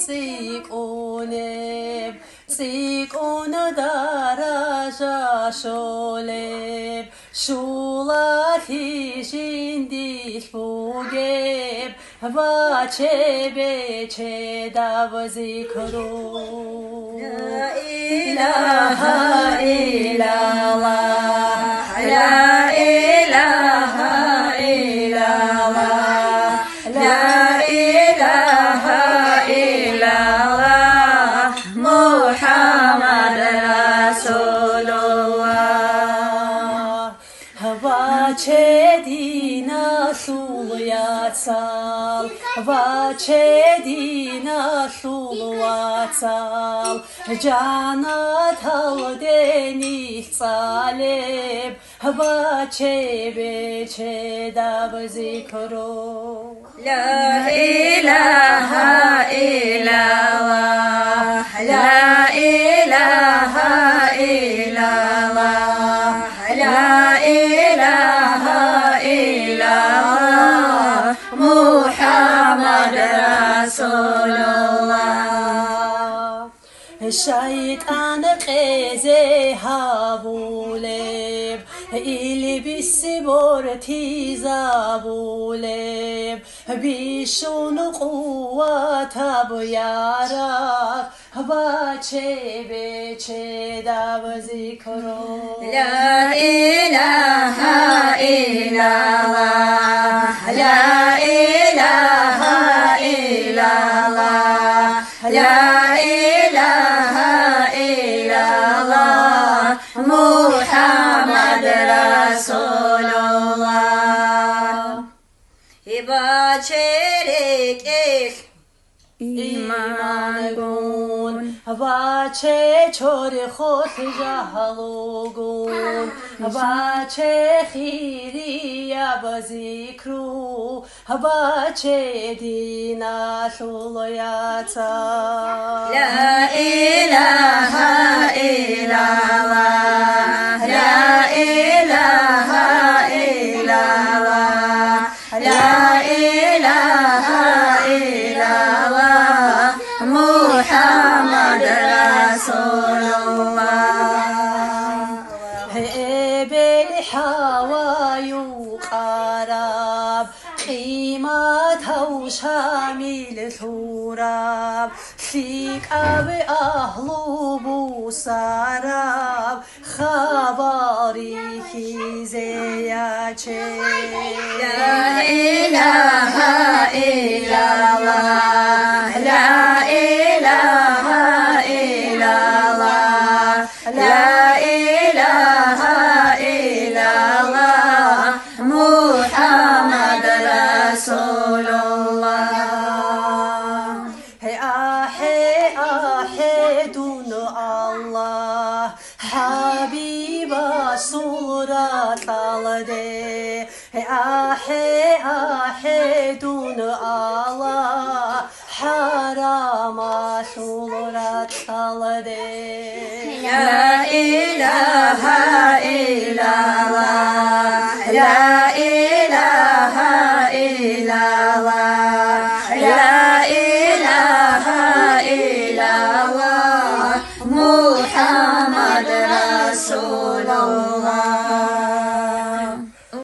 tsikuneb tsikun daraja sholeb shulahi shindil bugeb vachebe chedav zikru La ilaha illallah, la ilaha illallah, la ilaha illallah, Muhammad Rasulullah. Vachedina suluyatsal, vachedina suluyatsal, janat aldeni saleb, vachebe chedav zikru. La ilaha illallah, la ilaha illallah, la ilaha illallah, Muhammad Rasulullah. Şeytan qeze habuleb ilbisi bortizabuleb bishun quwata byarak vachebe chedav zikru. La ilaha illallah, la ilaha illallah, la ilaha illallah, Muhammad Rasulullah. Hiba çeyrek iman gun vache chori khot jahalogun vache khiriya bazikru vache dina shuloyatsa. La ilaha illallah, la ilaha illallah, la ilaha illallah, Muhammad Rasulullah. Hebel hawayu qarab qimat haw shamil turab siqab ahlu busarab khabari hizeyache. La ilaha illallah, la ilaha illallah, la ilaha illallah, Muhammad Rasulullah. Hey ahedun Allah Habiba surat alde. Hey ahedun Allah harama surat alde. La ilaha illallah, la